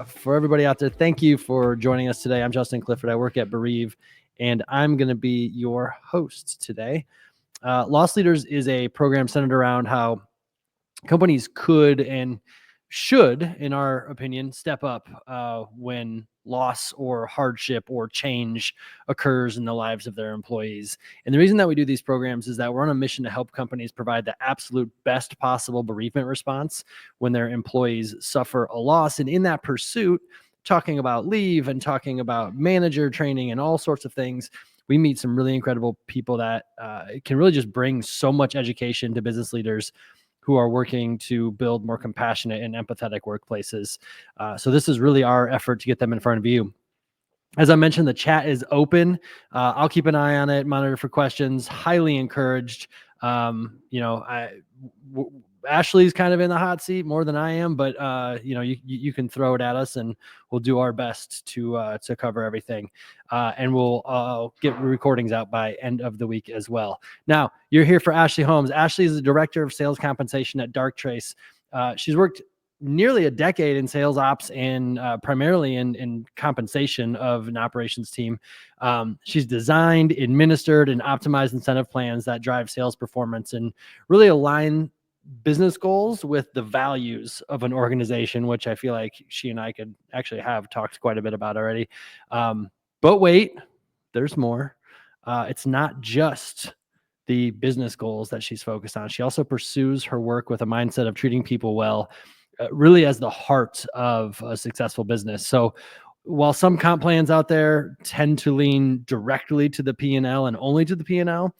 For everybody out there, thank you for joining us today. I'm Justin Clifford. I work at Bereave, and I'm going to be your host today. Loss Leaders is a program centered around how companies could and should, in our opinion, step up when loss or hardship or change occurs in the lives of their employees. And the reason that we do these programs is that we're on a mission to help companies provide the absolute best possible bereavement response when their employees suffer a loss. And in that pursuit, talking about leave and talking about manager training and all sorts of things, we meet some really incredible people that can really just bring so much education to business leaders who are working to build more compassionate and empathetic workplaces. So this is really our effort to get them in front of you. As I mentioned, the chat is open. I'll keep an eye on it, monitor for questions, highly encouraged. Ashley's kind of in the hot seat more than I am, but you can throw it at us and we'll do our best to cover everything. And we'll get recordings out by end of the week as well. Now, you're here for Ashley Holmes. Ashley is the director of sales compensation at Darktrace. She's worked nearly a decade in sales ops and primarily in compensation of an operations team. She's designed, administered, and optimized incentive plans that drive sales performance and really align business goals with the values of an organization, which I feel like she and I could actually have talked quite a bit about already. But wait, there's more. It's not just the business goals that she's focused on. She also pursues her work with a mindset of treating people well, really as the heart of a successful business. So while some comp plans out there tend to lean directly to the P&L and only to the P&L,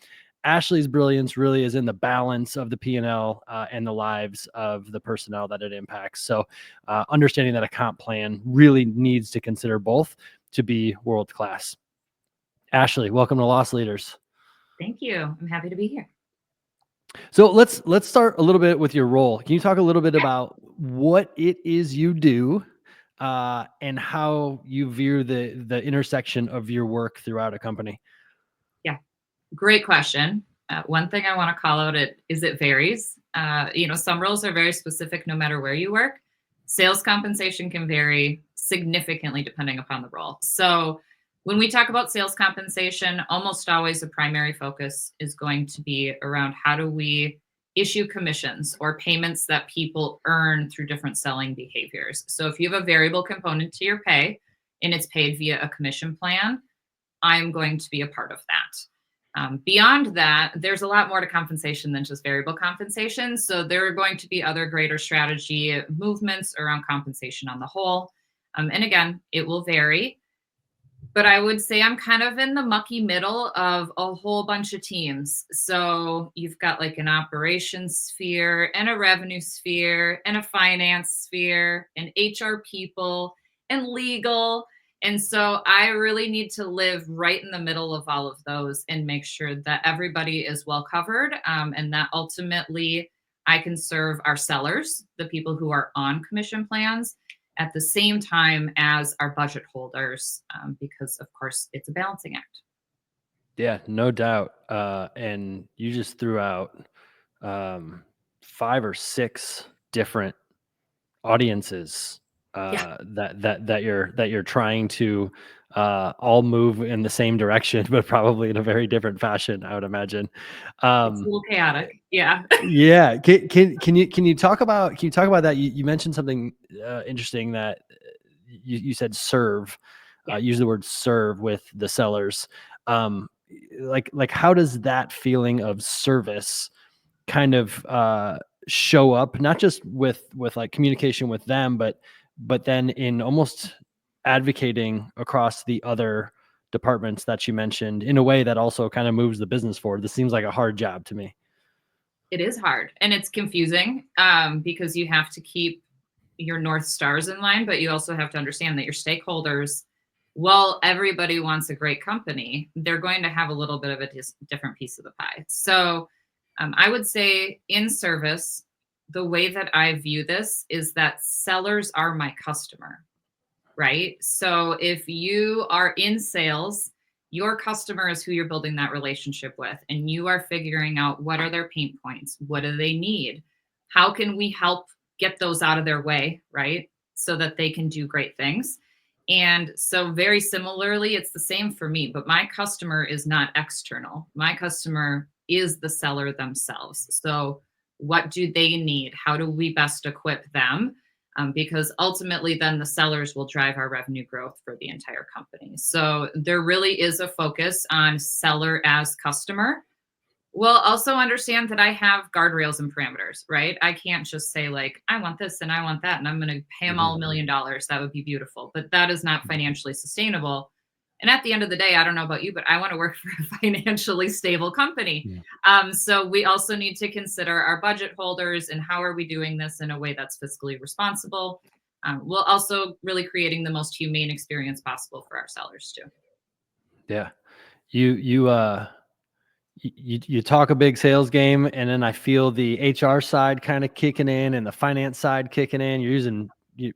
Ashley's brilliance really is in the balance of the P&L and the lives of the personnel that it impacts. So understanding that a comp plan really needs to consider both to be world-class. Ashley, welcome to Loss Leaders. Thank you. I'm happy to be here. So let's start a little bit with your role. Can you talk a little bit about what it is you do and how you view the intersection of your work throughout a company? Yeah, great question. One thing I want to call out is it varies. Some roles are very specific no matter where you work. Sales compensation can vary significantly depending upon the role. So when we talk about sales compensation, almost always the primary focus is going to be around how do we issue commissions or payments that people earn through different selling behaviors. So if you have a variable component to your pay and it's paid via a commission plan, I'm going to be a part of that. Beyond that, there's a lot more to compensation than just variable compensation. So there are going to be other greater strategy movements around compensation on the whole. And again, it will vary. But I would say I'm kind of in the mucky middle of a whole bunch of teams. So you've got like an operations sphere and a revenue sphere and a finance sphere and HR people and legal. And so I really need to live right in the middle of all of those and make sure that everybody is well covered and that ultimately I can serve our sellers, the people who are on commission plans, at the same time as our budget holders, because of course it's a balancing act. Yeah, no doubt. And you just threw out 5 or 6 different audiences that you're trying to all move in the same direction, but probably in a very different fashion, I would imagine. It's a little chaotic. Yeah. Yeah. Can you talk about that? You mentioned something interesting that you said serve. Use the word serve with the sellers. Like how does that feeling of service kind of show up, not just with like communication with them, but then in almost advocating across the other departments that you mentioned in a way that also kind of moves the business forward? This seems like a hard job to me. It is hard and it's confusing because you have to keep your North Stars in line, but you also have to understand that your stakeholders, while everybody wants a great company, they're going to have a little bit of a different piece of the pie. So I would say in service, the way that I view this is that sellers are my customer, right? So if you are in sales, your customer is who you're building that relationship with, and you are figuring out what are their pain points, what do they need, how can we help get those out of their way, right? so that they can do great things. And so, very similarly, it's the same for me, but my customer is not external. My customer is the seller themselves. So, what do they need? How do we best equip them? Because ultimately, then the sellers will drive our revenue growth for the entire company. So, there really is a focus on seller as customer. Well, also understand that I have guardrails and parameters, right? I can't just say like, I want this and I want that, and I'm going to pay them all Mhm. $1 million. That would be beautiful, but that is not financially sustainable. And at the end of the day, I don't know about you, but I want to work for a financially stable company. Yeah. So we also need to consider our budget holders and how are we doing this in a way that's fiscally responsible, while also really creating the most humane experience possible for our sellers too. Yeah. You talk a big sales game, and then I feel the HR side kind of kicking in and the finance side kicking in. You're using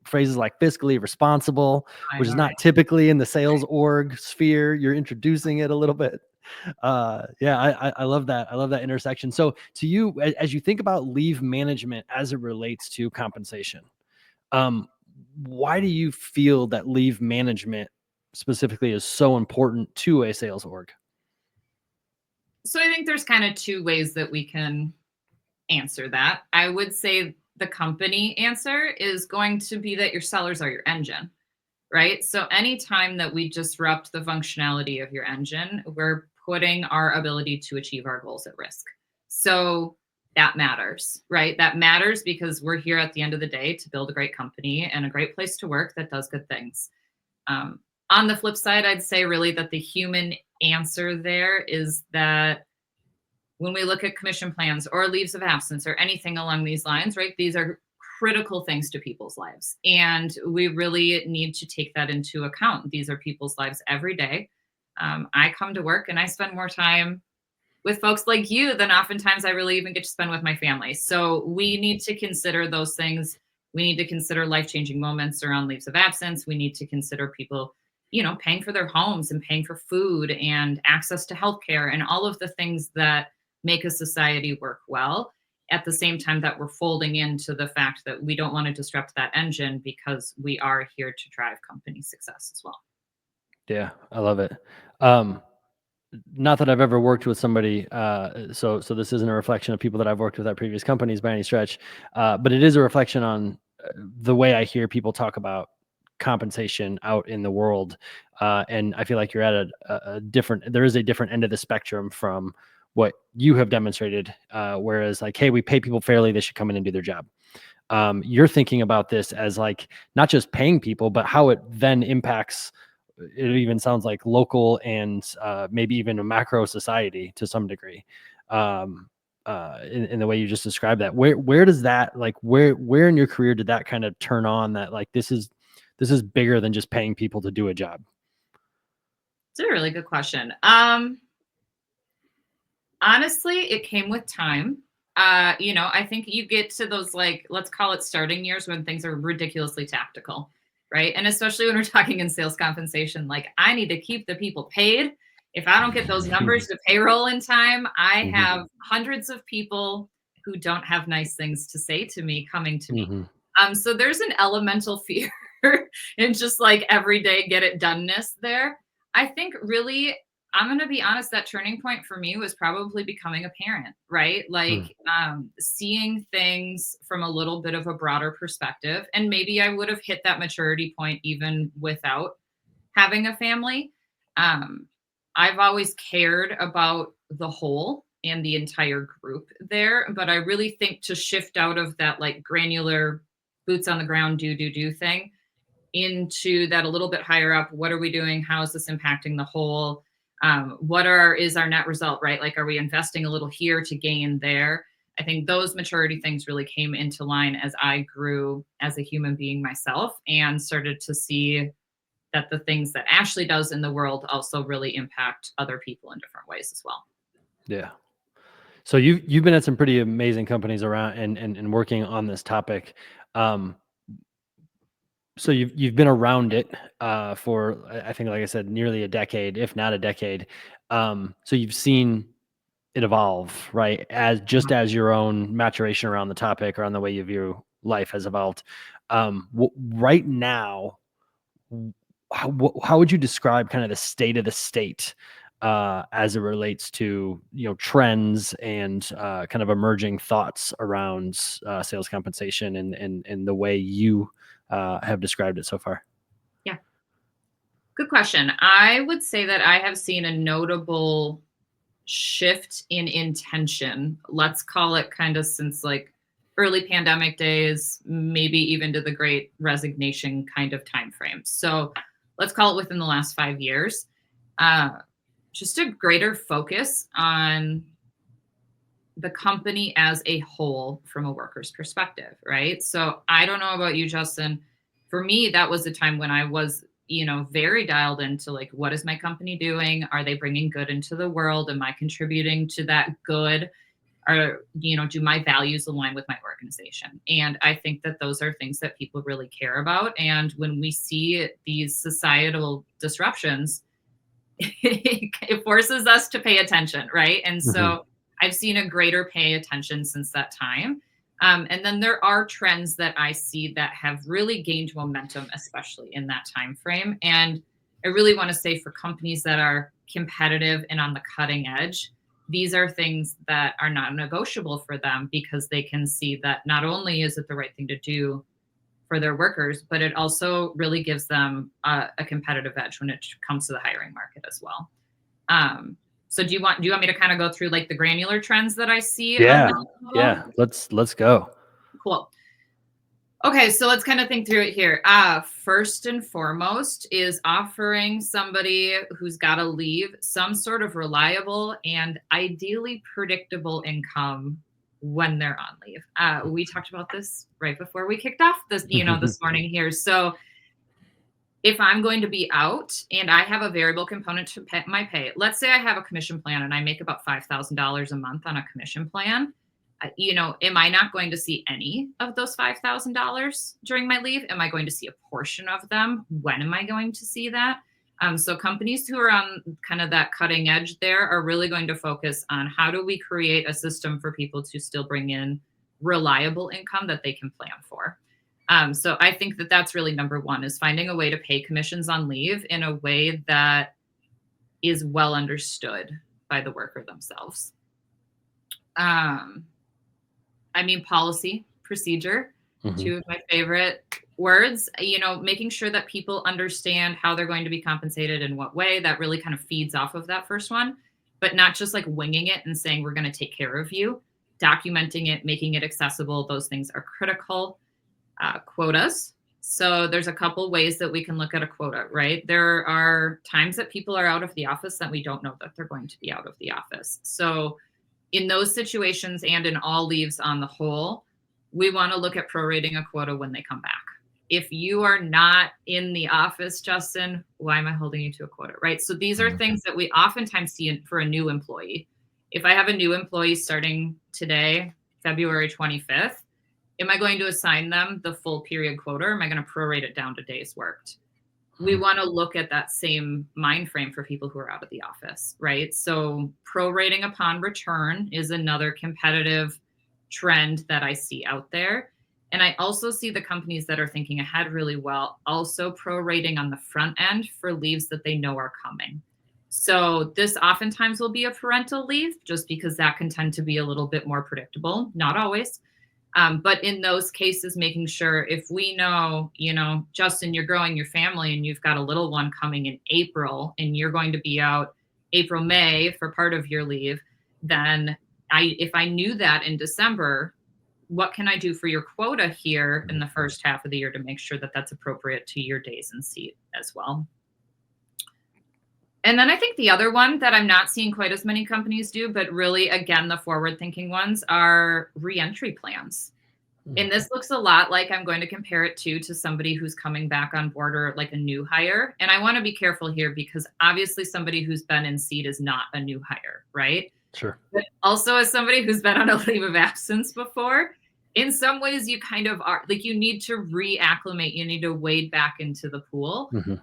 phrases like fiscally responsible, I which is know, right? not typically in the sales org sphere. You're introducing it a little bit. Yeah, I love that. I love that intersection. So to you, as you think about leave management as it relates to compensation, um, why do you feel that leave management specifically is so important to a sales org? So I think there's kind of two ways that we can answer that. I would say the company answer is going to be that your sellers are your engine, right? So anytime that we disrupt the functionality of your engine, we're putting our ability to achieve our goals at risk. So that matters, right? That matters because we're here at the end of the day to build a great company and a great place to work that does good things. Um, on the flip side, I'd say really that the human answer there is that when we look at commission plans or leaves of absence or anything along these lines, right? These are critical things to people's lives. And we really need to take that into account. These are people's lives every day. I come to work and I spend more time with folks like you than oftentimes I really even get to spend with my family. So we need to consider those things. We need to consider life changing moments around leaves of absence. We need to consider people, paying for their homes and paying for food and access to healthcare and all of the things that make a society work well. At the same time, that we're folding into the fact that we don't want to disrupt that engine because we are here to drive company success as well. Yeah, I love it. Um, Not that I've ever worked with somebody, so this isn't a reflection of people that I've worked with at previous companies by any stretch, but it is a reflection on the way I hear people talk about compensation out in the world, and I feel like you're at a different. There is a different end of the spectrum from what you have demonstrated. Whereas, like, hey, we pay people fairly; they should come in and do their job. You're thinking about this as like not just paying people, but how it then impacts. It even sounds like local and maybe even a macro society to some degree. In the way you just described that, where does that like where in your career did that kind of turn on that like this is bigger than just paying people to do a job? It's a really good question. Honestly, it came with time. I think you get to those, like, let's call it starting years when things are ridiculously tactical, right? And especially when we're talking in sales compensation, like I need to keep the people paid. If I don't get those numbers to payroll in time, I Mhm, have hundreds of people who don't have nice things to say to me coming to me. mhm, So there's an elemental fear in just like everyday get it doneness there. I think really I'm going to be honest, that turning point for me was probably becoming a parent, right? Like mm, seeing things from a little bit of a broader perspective. And maybe I would have hit that maturity point even without having a family. Um, I've always cared about the whole and the entire group there, but I really think to shift out of that like granular boots on the ground, do thing into that a little bit higher up. What are we doing? How is this impacting the whole? Is our net result, right? Like, are we investing a little here to gain there? I think those maturity things really came into line as I grew as a human being myself and started to see that the things that Ashley does in the world also really impact other people in different ways as well. yeah. So you've been at some pretty amazing companies around and working on this topic. Um, so you've been around it for I think like I said nearly a decade, if not a decade. So you've seen it evolve, right? As just as your own maturation around the topic or on the way you view life has evolved. Right now, how would you describe kind of the state of the state as it relates to trends and kind of emerging thoughts around sales compensation and the way you have described it so far? Yeah, good question. I would say that I have seen a notable shift in intention. Let's call it kind of since like early pandemic days, maybe even to the great resignation kind of time frame. So let's call it within the last 5 years. Uh, just a greater focus on the company as a whole from a worker's perspective, right? So I don't know about you, Justin. For me, that was a time when I was, very dialed into like, what is my company doing? Are they bringing good into the world? Am I contributing to that good? Or, do my values align with my organization? And I think that those are things that people really care about. And when we see these societal disruptions, it forces us to pay attention, right? And Hmm. so I've seen a greater pay attention since that time. And then there are trends that I see that have really gained momentum, especially in that time frame. And I really want to say for companies that are competitive and on the cutting edge, these are things that are not negotiable for them because they can see that not only is it the right thing to do for their workers, but it also really gives them a competitive edge when it comes to the hiring market as well. Um, so do you want me to kind of go through like the granular trends that I see on Yeah, that level? yeah. Let's go. Cool. Okay, so let's kind of think through it here. First and foremost is offering somebody who's got to leave some sort of reliable and ideally predictable income when they're on leave. We talked about this right before we kicked off this morning here. So if I'm going to be out and I have a variable component to my pay, let's say I have a commission plan and I make about $5,000 a month on a commission plan. Am I not going to see any of those $5,000 during my leave? Am I going to see a portion of them? When am I going to see that? So companies who are on kind of that cutting edge there are really going to focus on how do we create a system for people to still bring in reliable income that they can plan for. So I think that that's really number one is finding a way to pay commissions on leave in a way that is well understood by the worker themselves. Um, Policy, procedure, Hmm. two of my favorite words, making sure that people understand how they're going to be compensated in what way. That really kind of feeds off of that first one, but not just like winging it and saying, we're going to take care of you, documenting it, making it accessible. Those things are critical. Quotas. So there's a couple ways that we can look at a quota, right? There are times that people are out of the office that we don't know that they're going to be out of the office. So in those situations and in all leaves on the whole, we want to look at prorating a quota when they come back. If you are not in the office, Justin, why am I holding you to a quota, right? So these are things that we oftentimes see for a new employee. If I have a new employee starting today, February 25th, am I going to assign them the full period quota or am I going to prorate it down to days worked? We want to look at that same mind frame for people who are out of the office, right? So prorating upon return is another competitive trend that I see out there. And I also see the companies that are thinking ahead really well, also prorating on the front end for leaves that they know are coming. So this oftentimes will be a parental leave just because that can tend to be a little bit more predictable, not always. But in those cases, making sure if we know, Justin, you're growing your family and you've got a little one coming in April and you're going to be out April, May for part of your leave, then if I knew that in December, what can I do for your quota here in the first half of the year to make sure that that's appropriate to your days in seat as well? And then I think the other one that I'm not seeing quite as many companies do, but really, again, the forward thinking ones are reentry plans. And this looks a lot like I'm going to compare it to somebody who's coming back on board or like a new hire. And I want to be careful here because obviously somebody who's been in seat is not a new hire, right? Sure. But also as somebody who's been on a leave of absence before, in some ways you kind of are like you need to reacclimate, you need to wade back into the pool. Hmm.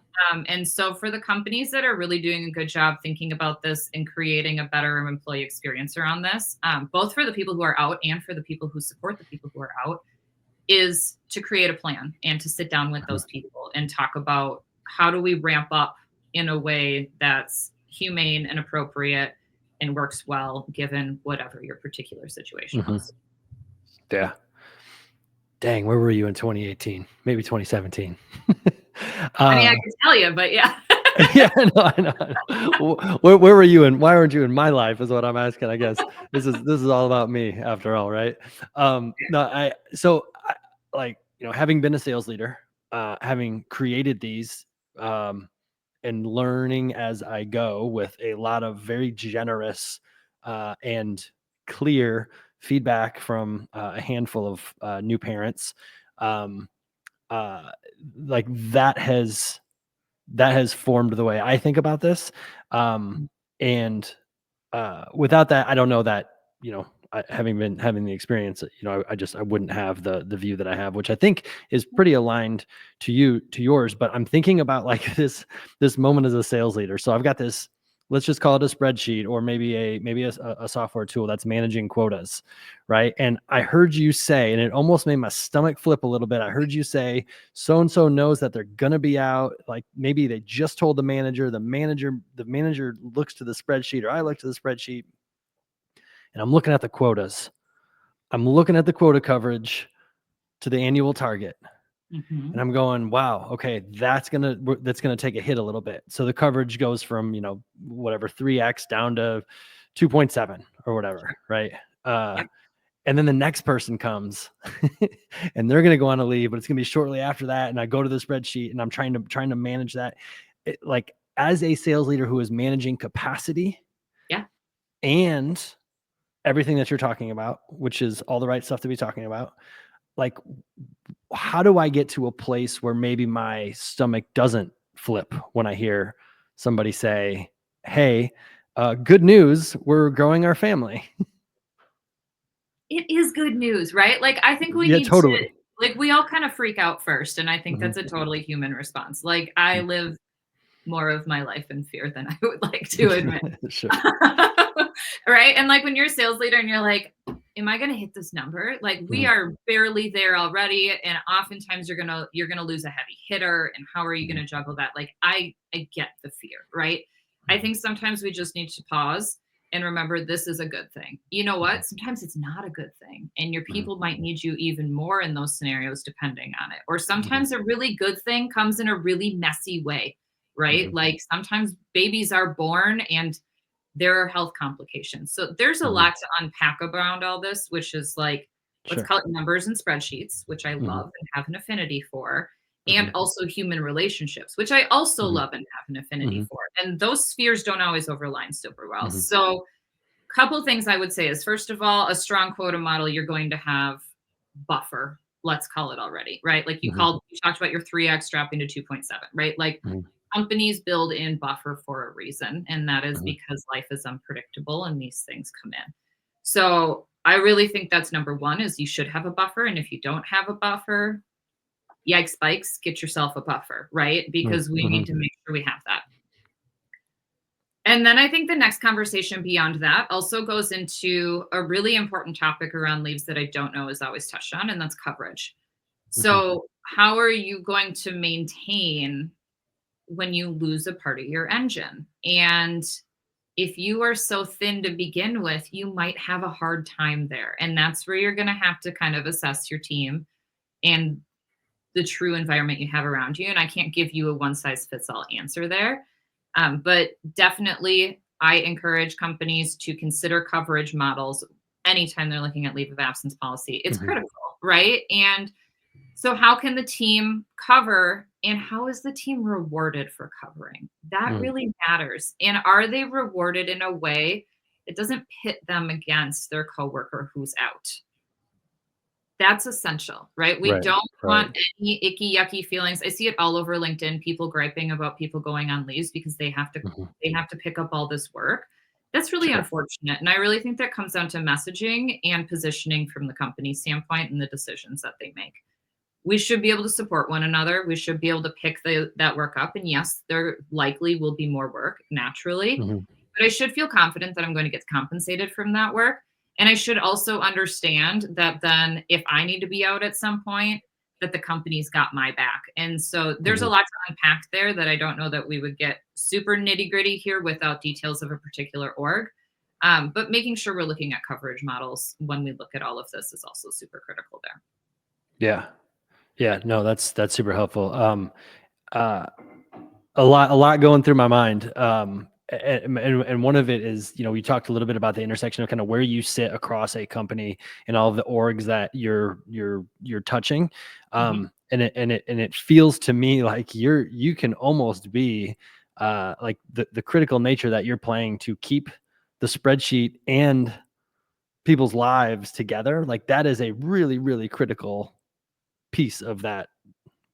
And so for the companies that are really doing a good job thinking about this and creating a better employee experience around this, both for the people who are out and for the people who support the people who are out, is to create a plan and to sit down with those people and talk about how do we ramp up in a way that's humane and appropriate and works well given whatever your particular situation was. Yeah. Dang, where were you in 2018? Maybe 2017. I mean, I can tell you, but yeah. Yeah, I know. Where were you and why weren't you in my life is what I'm asking, I guess. This is all about me after all, right? No, like, having been a sales leader, having created these, and learning as I go with a lot of very generous, and clear feedback from, a handful of, new parents, um, uh, like that has formed the way I think about this. And without that, I don't know that, having the experience, I wouldn't have the view that I have, which I think is pretty aligned to yours. But I'm thinking about like this moment as a sales leader. So I've got this, let's just call it a spreadsheet or maybe a software tool that's managing quotas, right? And I heard you say, and it almost made my stomach flip a little bit. I heard you say, so and so knows that they're gonna be out. Like maybe they just told the manager. The manager looks to the spreadsheet, or I look to the spreadsheet, and I'm looking at the quotas. I'm looking at the quota coverage to the annual target. And I'm going, wow, okay, that's gonna take a hit a little bit. So the coverage goes from whatever 3x down to 2.7 or whatever, right? Yep. And then the next person comes, and they're gonna go on a leave, but it's gonna be shortly after that. And I go to the spreadsheet, and I'm trying to manage that. Like as a sales leader who is managing capacity, Yeah. and everything that you're talking about, which is all the right stuff to be talking about, like how do I get to a place where maybe my stomach doesn't flip when I hear somebody say, hey, good news, we're growing our family. It is good news, right? Like, I think we Yeah, need to, totally. like, we all kind of freak out first. And I think Mhm. that's a totally human response. Like, I live more of my life in fear than I would like to admit. Sure. Right? And like when you're a sales leader and you're like, am I going to hit this number? Like we are barely there already, and oftentimes you're going to lose a heavy hitter, and how are you going to juggle that? Like I get the fear, right? I think sometimes we just need to pause and remember this is a good thing. You know what? Sometimes it's not a good thing, and your people might need you even more in those scenarios depending on it. Or sometimes a really good thing comes in a really messy way, right? Like sometimes babies are born and there are health complications. So there's a lot to unpack around all this, which is like, let's Sure. call it numbers and spreadsheets, which I love and have an affinity for, and also human relationships, which I also love and have an affinity for. And those spheres don't always overline super well. So couple things I would say is, first of all, a strong quota model, you're going to have buffer, let's call it already, right? Like you talked about your 3x dropping to 2.7, right? Like companies build in buffer for a reason, and that is because life is unpredictable and these things come in. So I really think that's number one, is you should have a buffer. And if you don't have a buffer, yikes spikes, get yourself a buffer, right? Because we need to make sure we have that. And then I think the next conversation beyond that also goes into a really important topic around leaves that I don't know is always touched on, and that's coverage. So how are you going to maintain when you lose a part of your engine? And if you are so thin to begin with, you might have a hard time there. And that's where you're going to have to kind of assess your team and the true environment you have around you. And I can't give you a one size fits all answer there. But definitely, I encourage companies to consider coverage models anytime they're looking at leave of absence policy. It's critical, right? And so, how can the team cover, and how is the team rewarded for covering? That really matters. And are they rewarded in a way that doesn't pit them against their coworker who's out? That's essential, right? We Right. don't Right. want any icky, yucky feelings. I see it all over LinkedIn, people griping about people going on leaves because they have to pick up all this work. That's really Sure. unfortunate. And I really think that comes down to messaging and positioning from the company standpoint and the decisions that they make. We should be able to support one another. We should be able to pick that work up. And yes, there likely will be more work naturally, but I should feel confident that I'm going to get compensated from that work. And I should also understand that then if I need to be out at some point, that the company's got my back. And so there's a Mhm. lot to unpack there that I don't know that we would get super nitty gritty here without details of a particular org. But making sure we're looking at coverage models when we look at all of this is also super critical there. Yeah. Yeah. No, that's super helpful. Uh, a lot going through my mind. And one of it is, we talked a little bit about the intersection of kind of where you sit across a company and all of the orgs that you're touching. Mhm. And it feels to me like you can almost be like the critical nature that you're playing to keep the spreadsheet and people's lives together. Like that is a really, really critical piece of that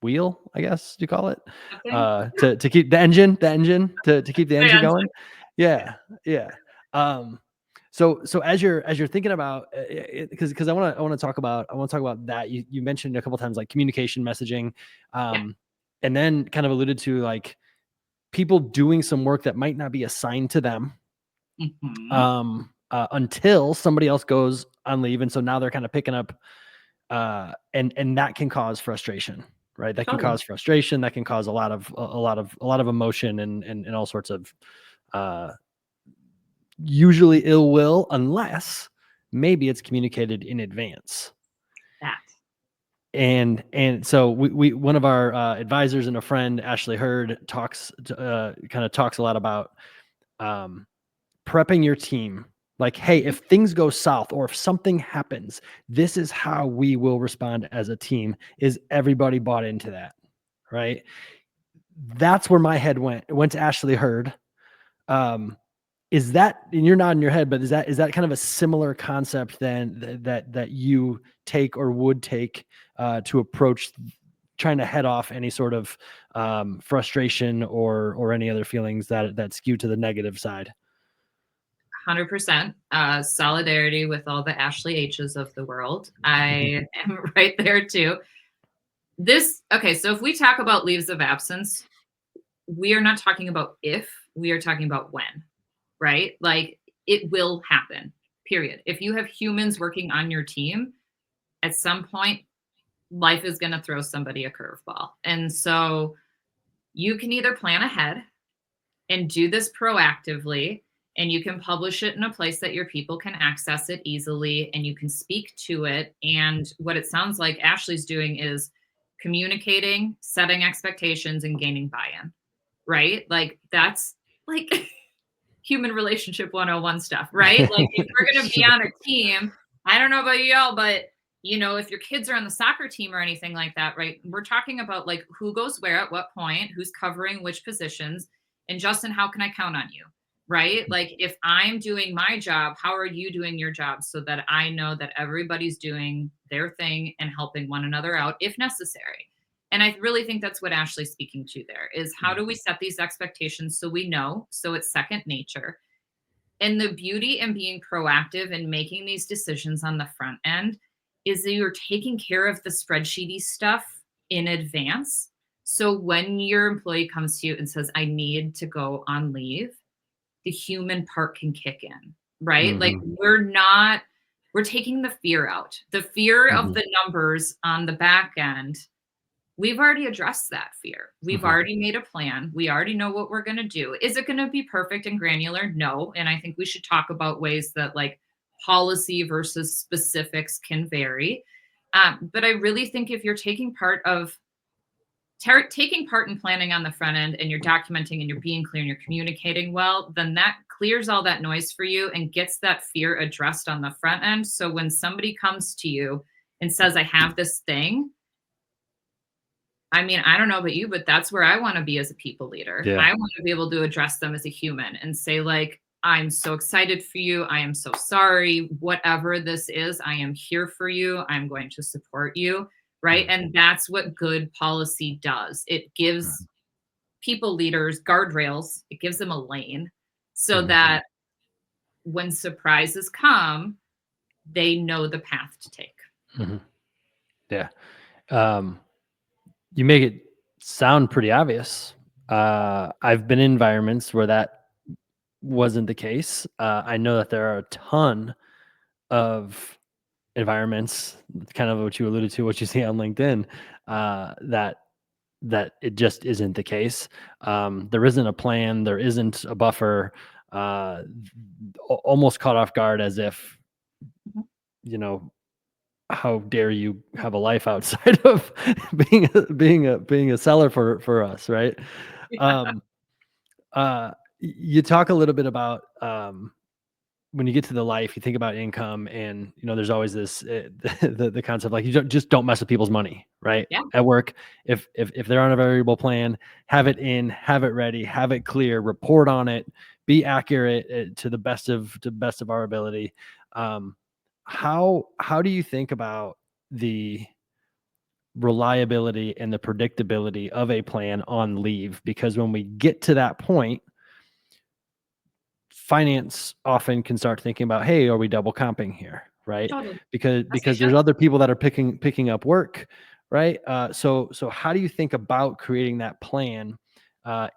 wheel, I guess you call it, Nothing? to keep the engine to keep the The engine answer. going. Yeah, yeah. Um, so as you're thinking about, because I want to talk about that. You mentioned a couple times like communication, messaging, Yeah. um, and then kind of alluded to like people doing some work that might not be assigned to them, Mhm. until somebody else goes on leave, and so now they're kind of picking up, and that can cause frustration, right? That can Totally. cause frustration. That can cause a lot of emotion and all sorts of, uh, usually ill will, unless maybe it's communicated in advance. That. And so we one of our advisors and a friend, Ashley Hurd, kind of talks a lot about, um, prepping your team. Like, hey, Mhm. if things go south or if something happens, this is how we will respond as a team. Is everybody bought into that? Right. That's where my head went. It went to Ashley Hurd. Um, is that, and you're nodding your head, but is that kind of a similar concept then that you take or would take to approach trying to head off any sort of frustration or any other feelings that skew to the negative side? 100% solidarity with all the Ashley H's of the world. I am right there too. Okay, so if we talk about leaves of absence, we are not talking about if, we are talking about when, right? Like it will happen, period. If you have humans working on your team, at some point, life is going to throw somebody a curveball. And so you can either plan ahead and do this proactively, and you can publish it in a place that your people can access it easily and you can speak to it. And what it sounds like Ashley's doing is communicating, setting expectations, and gaining buy-in, right? Like that's like human relationship 101 stuff, right? Like if we're going to be Sure. on a team, I don't know about y'all, but if your kids are on the soccer team or anything like that, right? We're talking about like who goes where at what point, who's covering which positions, and Justin, how can I count on you? Right? Like if I'm doing my job, how are you doing your job so that I know that everybody's doing their thing and helping one another out if necessary? And I really think that's what Ashley's speaking to there is how Mhm. do we set these expectations so we know, so it's second nature. And the beauty in being proactive and making these decisions on the front end is that you're taking care of the spreadsheety stuff in advance. So when your employee comes to you and says, I need to go on leave, the human part can kick in, right? Like Mhm. we're taking the fear out. The fear of Mhm. the numbers on the back end, we've already addressed that fear. We've Mhm. already made a plan. We already know what we're going to do. Is it going to be perfect and granular? No. And I think we should talk about ways that like policy versus specifics can vary. But I really think if you're taking part in planning on the front end and you're documenting and you're being clear and you're communicating well, then that clears all that noise for you and gets that fear addressed on the front end. So when somebody comes to you and says, I have this thing, I mean, I don't know about you, but that's where I want to be as a people leader. Yeah. I want to be able to address them as a human and say, like, I'm so excited for you. I am so sorry. Whatever this is, I am here for you. I'm going to support you. Right. Mhm. And that's what good policy does. It gives people leaders guardrails, it gives them a lane so Mhm. that when surprises come, they know the path to take. Mhm. Yeah. Um, you make it sound pretty obvious. I've been in environments where that wasn't the case. I know that there are a ton of environments, kind of what you alluded to, what you see on LinkedIn, that it just isn't the case. There isn't a plan. There isn't a buffer. Uh, Almost caught off guard, as if, Mhm. you know, how dare you have a life outside of being a seller for us, right? Yeah. Um, you talk a little bit about, when you get to the life, you think about income, and there's always this, the concept, like, you just don't mess with people's money, right? Yeah. At work, if they're on a variable plan, have it have it ready, have it clear, report on it, be accurate, to the best of our ability. Um, how do you think about the reliability and the predictability of a plan on leave? Because when we get to that point, finance often can start thinking about, hey, are we double comping here, right? Totally. because As they because there's should. other people that are picking up work, right? So how do you think about creating that plan,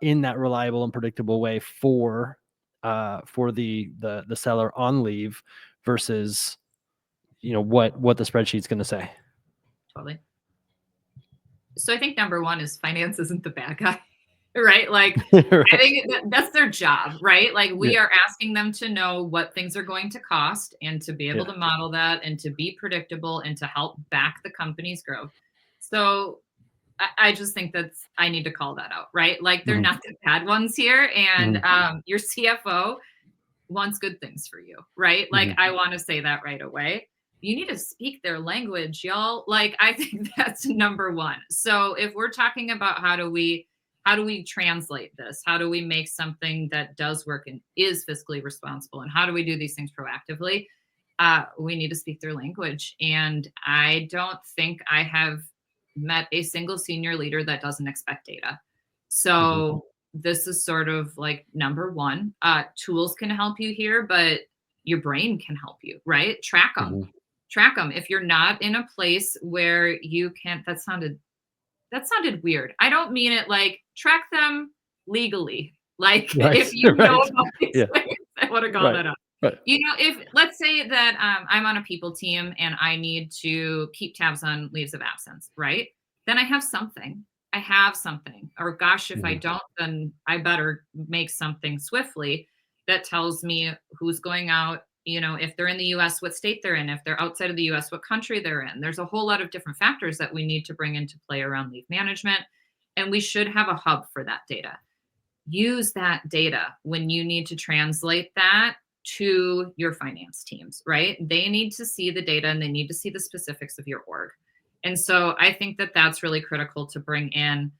in that reliable and predictable way, for the seller on leave, versus what the spreadsheet's going to say? Totally. So I think number one is finance isn't the bad guy, right? Like, I Right. think that's their job, right? Like, Yeah. we are asking them to know what things are going to cost and to be able Yeah. to model that and to be predictable and to help back the company's growth. So I just think I need to call that out, right? Like, they're Hmm. not the bad ones here. And Hmm. your CFO wants good things for you, right? Like, Hmm. I want to say that right away. You need to speak their language, y'all. Like, I think that's number one. So if we're talking about how do we translate this? How do we make something that does work and is fiscally responsible? And how do we do these things proactively? We need to speak their language. And I don't think I have met a single senior leader that doesn't expect data. Hmm. So this is sort of like number one. Tools can help you here, but your brain can help you, right? Track them. Hmm. Track them. If you're not in a place where you can't, that sounded weird. I don't mean it like track them legally. Like, if Right. you know Right. about these Yeah. things, I want to call Right. that up. Right. If let's say that I'm on a people team and I need to keep tabs on leaves of absence, right? Then I have something. I have something. Or gosh, if I Hmm. don't, then I better make something swiftly that tells me who's going out. If they're in the US, what state they're in. If they're outside of the US, what country they're in. There's a whole lot of different factors that we need to bring into play around leave management. And we should have a hub for that data. Use that data when you need to translate that to your finance teams, right? They need to see the data and they need to see the specifics of your org. And so I think that that's really critical to bring in.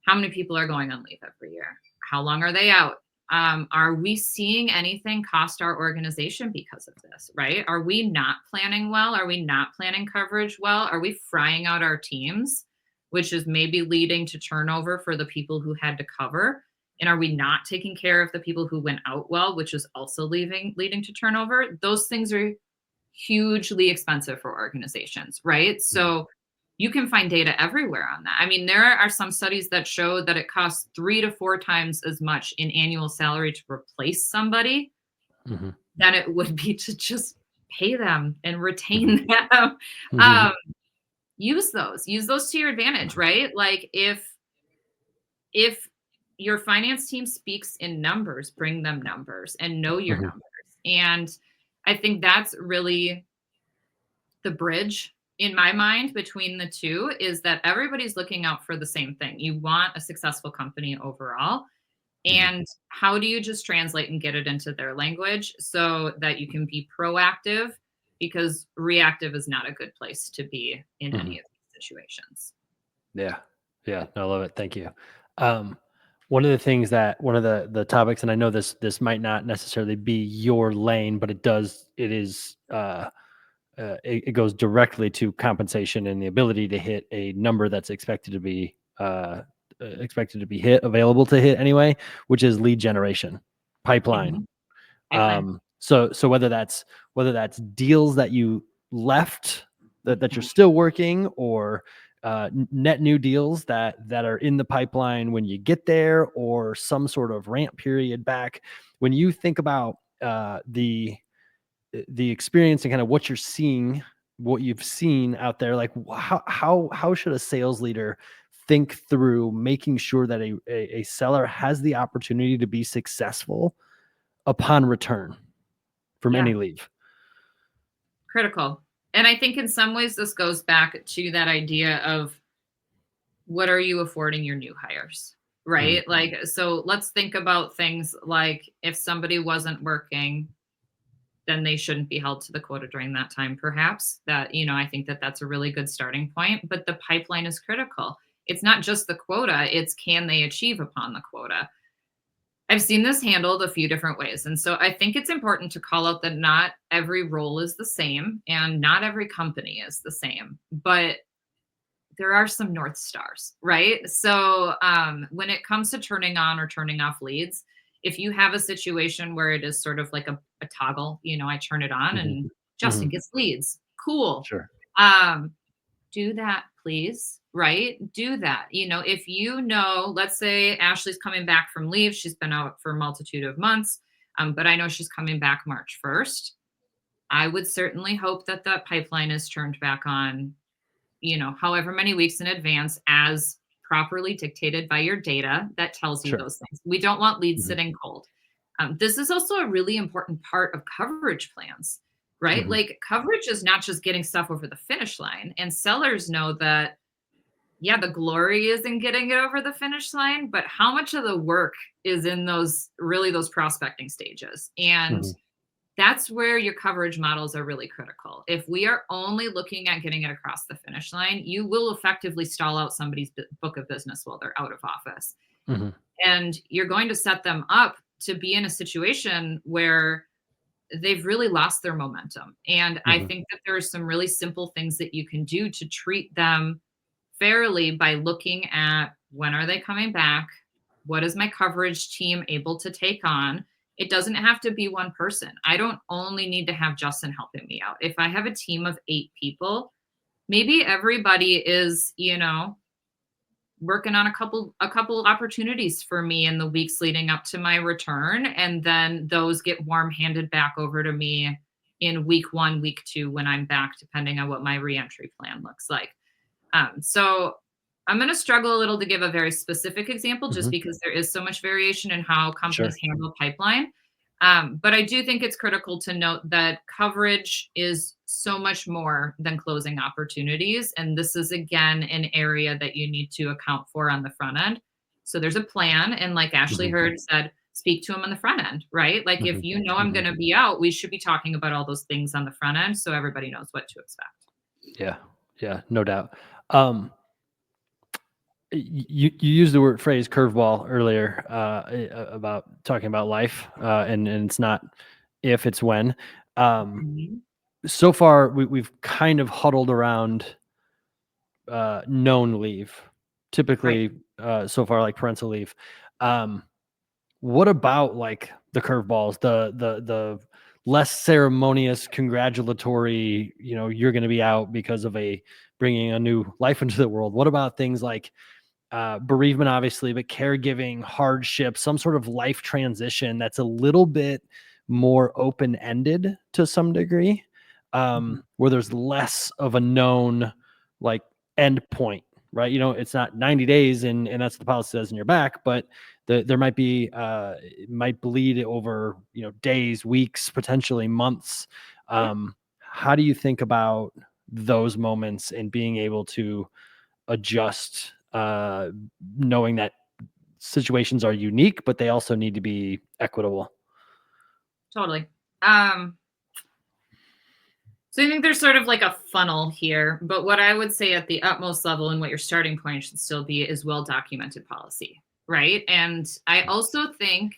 How many people are going on leave every year? How long are they out? Are we seeing anything cost our organization because of this, right? Are we not planning well? Are we not planning coverage well? Are we frying out our teams, which is maybe leading to turnover for the people who had to cover? And are we not taking care of the people who went out well, which is also leading to turnover? Those things are hugely expensive for organizations, right? Mhm. So you can find data everywhere on that. I mean, there are some studies that show that it costs 3 to 4 times as much in annual salary to replace somebody Mhm. than it would be to just pay them and Mhm. retain them. Mhm. Um, use those to your advantage, right? Like, if your finance team speaks in numbers, bring them numbers and know your Mhm. numbers. And I think that's really the bridge in my mind between the two, is that everybody's looking out for the same thing. You want a successful company overall. Mhm. And how do you just translate and get it into their language so that you can be proactive? Because reactive is not a good place to be in Mhm. any of these situations. Yeah. Yeah. No, I love it. Thank you. Um, one of the topics, and I know this might not necessarily be your lane, but it is, it goes directly to compensation and the ability to hit a number that's expected to be hit, available to hit anyway, which is lead generation, pipeline. Mhm. Pipeline. So whether that's deals that you left, that you're Mhm. still working, or net new deals that are in the pipeline when you get there, or some sort of ramp period back. When you think about, the the experience and kind of what you're seeing, what you've seen out there, like how should a sales leader think through making sure that a seller has the opportunity to be successful upon return from Yeah. any leave? Critical. And I think in some ways this goes back to that idea of what are you affording your new hires? Mhm. Right? Like, so let's think about things like if somebody wasn't working, then they shouldn't be held to the quota during that time, perhaps. That, I think that that's a really good starting point. But the pipeline is critical. It's not just the quota, it's can they achieve upon the quota? I've seen this handled a few different ways. And so I think it's important to call out that not every role is the same and not every company is the same, but there are some North Stars, right? So when it comes to turning on or turning off leads, if you have a situation where it is sort of like a toggle, I turn it on Mhm. and Justin Mhm. gets leads. Cool. Sure. Um, do that, please. Right? Do that. If let's say Ashley's coming back from leave, she's been out for a multitude of months, but I know she's coming back March 1st. I would certainly hope that that pipeline is turned back on, however many weeks in advance as properly dictated by your data that tells you Sure. those things. We don't want leads Mhm. sitting cold. This is also a really important part of coverage plans, right? Mhm. Like coverage is not just getting stuff over the finish line. And sellers know that, yeah, the glory is in getting it over the finish line, but how much of the work is in those prospecting stages? And Mhm. that's where your coverage models are really critical. If we are only looking at getting it across the finish line, you will effectively stall out somebody's book of business while they're out of office. Mhm. And you're going to set them up to be in a situation where they've really lost their momentum. And I Mhm. think that there are some really simple things that you can do to treat them fairly by looking at when are they coming back? What is my coverage team able to take on? It doesn't have to be one person. I don't only need to have Justin helping me out. If I have a team of 8 people, maybe everybody is, working on a couple opportunities for me in the weeks leading up to my return, and then those get warm handed back over to me in week 1, week 2 when I'm back, depending on what my reentry plan looks like. So I'm going to struggle a little to give a very specific example just Mhm. because there is so much variation in how Sure. companies handle pipeline. But I do think it's critical to note that coverage is so much more than closing opportunities. And this is, again, an area that you need to account for on the front end. So there's a plan. And like Ashley Mhm. Heard said, speak to them on the front end, right? Like if Mhm. I'm Mhm. going to be out, we should be talking about all those things on the front end so everybody knows what to expect. Yeah. Yeah. No doubt. Um, you used the word phrase curveball earlier about talking about life, and it's not if, it's when. Um, Mhm. so far, we've kind of huddled around known leave, Right. typically so far like parental leave. Um, what about like the curveballs, the less ceremonious congratulatory, you're going to be out because of a bringing a new life into the world? What about things like bereavement, obviously, but caregiving, hardship, some sort of life transition that's a little bit more open ended to some degree, Mhm. where there's less of a known like end point, right? It's not 90 days and that's what the policy says in your back, but there might be, it might bleed over, days, weeks, potentially months. Yeah, How do you think about those moments and being able to adjust, knowing that situations are unique, but they also need to be equitable? totally. So I think there's sort of like a funnel here, but what I would say at the utmost level and what your starting point should still be is well documented policy, right? And I also think,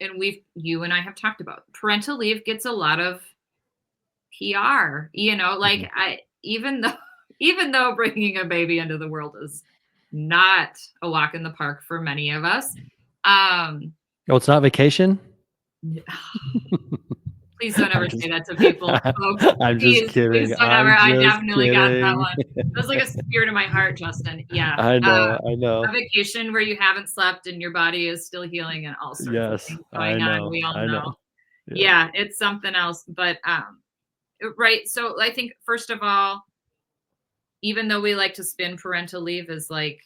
and you and I have talked about, parental leave gets a lot of PR, Mhm. like even though even though bringing a baby into the world is not a walk in the park for many of us. um Oh, it's not vacation? Please don't I'm ever say just that to people, folks. I'm just Please kidding. don't ever. I'm I just definitely got that kidding. one. That was like a spear to my heart, Justin. Yeah. I know, I A know. vacation where you haven't slept and your body is still healing and all sorts of Yes, things I going on. know, We all I know. know. Yeah, it's something else. But right. So I think first of all, even though we like to spin parental leave as like,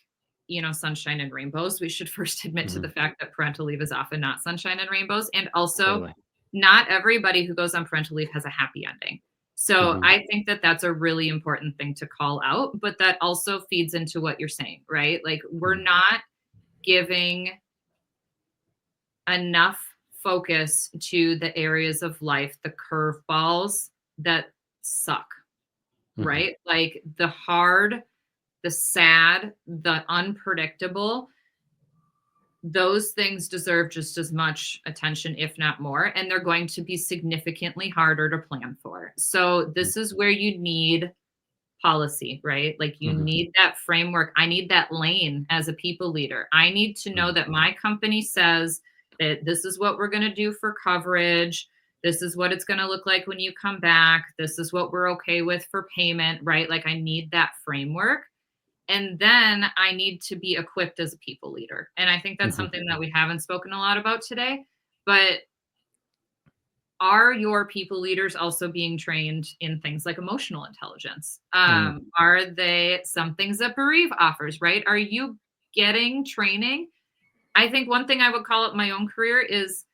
sunshine and rainbows, we should first admit to the Mhm. fact that parental leave is often not sunshine and rainbows. And also, Totally. not everybody who goes on parental leave has a happy ending. So Mhm. I think that that's a really important thing to call out, but that also feeds into what you're saying, right? Like, we're Mhm. not giving enough focus to the areas of life, the curveballs that suck, Mhm. right? Like the hard, the sad, the unpredictable, those things deserve just as much attention, if not more, and they're going to be significantly harder to plan for. So, Mhm. this is where you need policy, right? Like, you Mhm. need that framework. I need that lane as a people leader. I need to know Mhm. that my company says that this is what we're going to do for coverage. This is what it's going to look like when you come back. This is what we're okay with for payment, right? Like, I need that framework. And then I need to be equipped as a people leader. And I think that's Mhm. something that we haven't spoken a lot about today. But are your people leaders also being trained in things like emotional intelligence? Mm. Are they some things that Bereave offers, right? Are you getting training? I think one thing I would call up my own career is,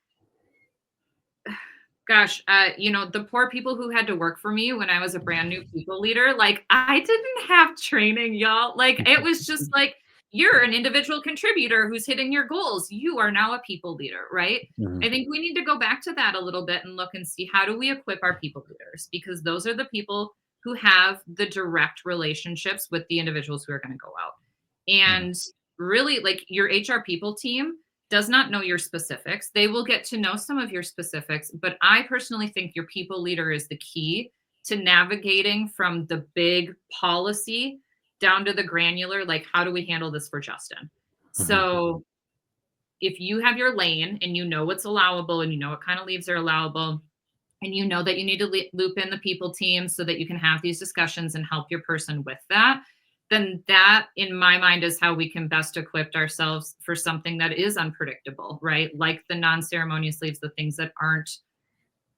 gosh, the poor people who had to work for me when I was a brand new people leader, like, I didn't have training, y'all. Like, it was just like, you're an individual contributor who's hitting your goals. You are now a people leader, right? I Mhm. think we need to go back to that a little bit and look and see, how do we equip our people leaders? Because those are the people who have the direct relationships with the individuals who are going to go out. Mhm. And really, like, your HR people team does not know your specifics. They will get to know some of your specifics, but I personally think your people leader is the key to navigating from the big policy down to the granular, like, how do we handle this for Justin? Mhm. So if you have your lane and you know what's allowable and you know what kind of leaves are allowable, and you know that you need to loop in the people team so that you can have these discussions and help your person with that, then that, in my mind, is how we can best equip ourselves for something that is unpredictable, right? Like the non-ceremonious leaves, the things that aren't,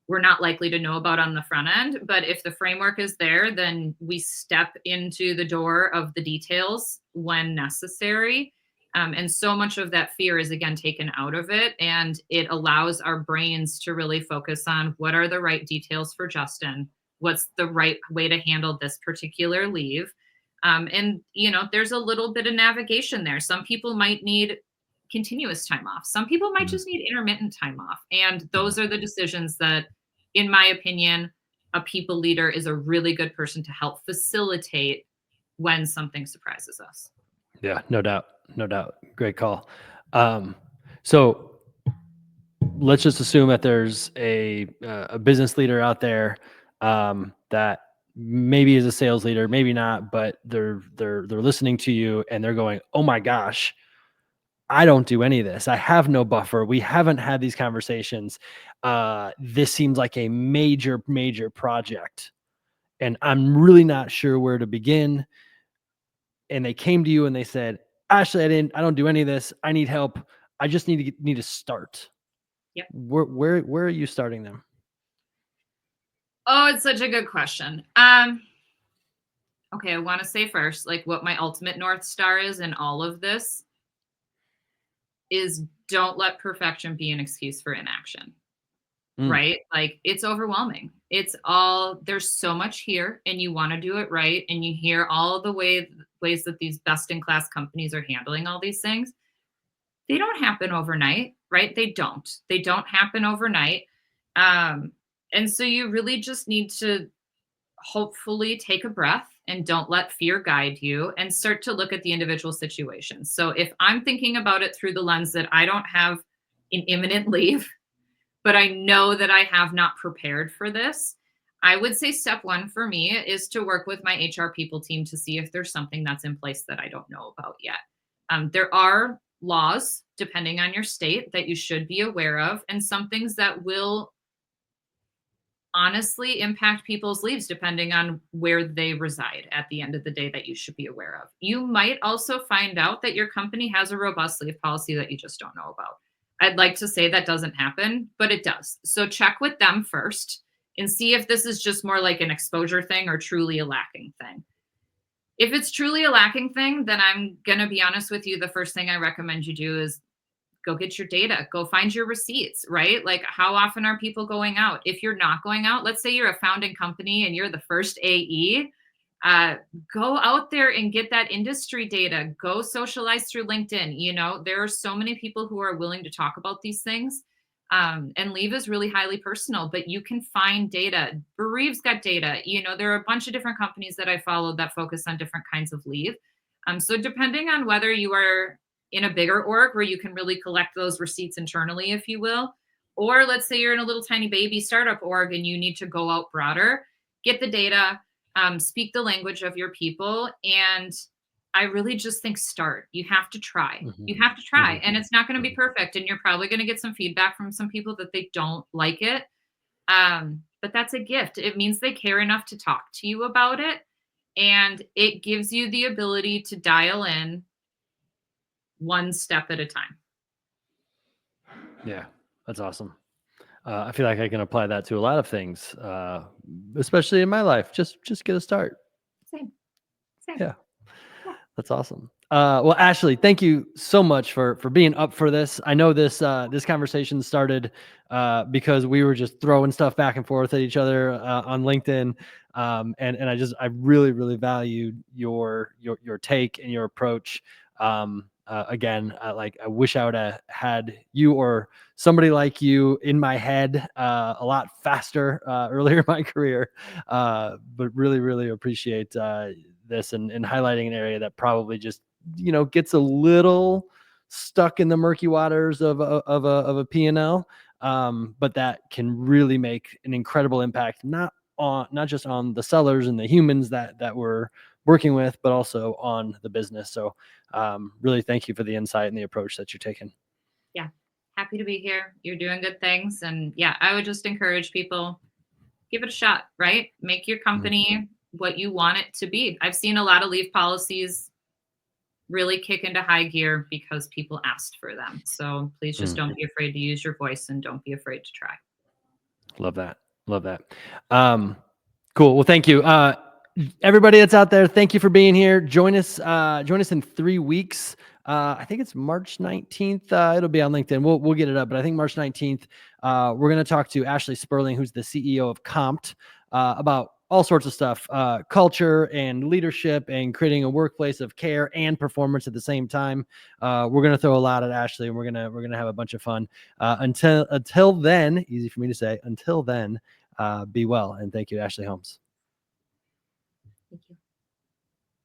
we're not likely to know about on the front end. But if the framework is there, then we step into the door of the details when necessary. And so much of that fear is, again, taken out of it. And it allows our brains to really focus on what are the right details for Justin? What's the right way to handle this particular leave? There's a little bit of navigation there. Some people might need continuous time off. Some people might Mhm. just need intermittent time off. And Mhm. those are the decisions that, in my opinion, a people leader is a really good person to help facilitate when something surprises us. Yeah, no doubt, no doubt. Great call. Um, so let's just assume that there's a business leader out there that maybe is a sales leader, maybe not, but they're listening to you and they're going, "Oh my gosh, I don't do any of this. I have no buffer. We haven't had these conversations. This seems like a major project, and I'm really not sure where to begin." And they came to you and they said, "Ashley, I don't do any of this. I need help. I just need to start." Yep. Where are you starting them? Oh, it's such a good question. Okay, I want to say first, like, what my ultimate North Star is in all of this is, don't let perfection be an excuse for inaction. Mm, Right? Like, it's overwhelming. There's so much here, and you wanna do it right, and you hear all the ways that these best in class companies are handling all these things. They don't happen overnight, right? They don't. They don't happen overnight. Um, and so you really just need to hopefully take a breath and don't let fear guide you, and start to look at the individual situations. So if I'm thinking about it through the lens that I don't have an imminent leave, but I know that I have not prepared for this, I would say step one for me is to work with my HR people team to see if there's something that's in place that I don't know about yet. There are laws, depending on your state, that you should be aware of, and some things that will honestly impact people's leaves depending on where they reside at the end of the day, that you should be aware of. You might also find out that your company has a robust leave policy that you just don't know about. I'd like to say that doesn't happen, but it does. So check with them first and see if this is just more like an exposure thing or truly a lacking thing. If it's truly a lacking thing, then I'm going to be honest with you. The first thing I recommend you do is go get your data, go find your receipts, right? Like, how often are people going out? If you're not going out, let's say you're a founding company and you're the first AE, uh, go out there and get that industry data. Go socialize through LinkedIn. You know, there are so many people who are willing to talk about these things. And leave is really highly personal, but you can find data. Bereave's got data. You know, there are a bunch of different companies that I followed that focus on different kinds of leave. So depending on whether you are in a bigger org where you can really collect those receipts internally, if you will, or let's say you're in a little tiny baby startup org and you need to go out broader, get the data, speak the language of your people. And I really just think start. You have to try. Mhm. You have to try. Mhm. And it's not going to be Mhm. perfect. And you're probably going to get some feedback from some people that they don't like it. But that's a gift. It means they care enough to talk to you about it. And it gives you the ability to dial in one step at a time. Yeah, that's awesome. I feel like I can apply that to a lot of things, especially in my life. Just get a start. Same, same. Yeah, Yeah. that's awesome. Well, Ashley, thank you so much for being up for this. I know this conversation started because we were just throwing stuff back and forth at each other on LinkedIn, and I really valued your take and your approach. Again, I wish I would have had you or somebody like you in my head a lot faster earlier in my career, but really appreciate this and highlighting an area that probably just gets a little stuck in the murky waters of a P&L, but that can really make an incredible impact, not just on the sellers and the humans that we're working with, but also on the business. So really thank you for the insight and the approach that you're taking. Yeah. Happy to be here. You're doing good things. And yeah, I would just encourage people, give it a shot, right? Make your Mhm. company what you want it to be. I've seen a lot of leave policies really kick into high gear because people asked for them. So please just Mm. don't be afraid to use your voice and don't be afraid to try. Love that. Love that. Cool. Well, thank you. Everybody that's out there, thank you for being here. Join us in 3 weeks. I think it's March 19th. It'll be on LinkedIn. We'll get it up, but I think March 19th, we're going to talk to Ashley Sperling, who's the CEO of Compt, about all sorts of stuff, culture and leadership and creating a workplace of care and performance at the same time. We're going to throw a lot at Ashley and we're going to have a bunch of fun. Until then, easy for me to say, until then, be well. And thank you, Ashley Holmes.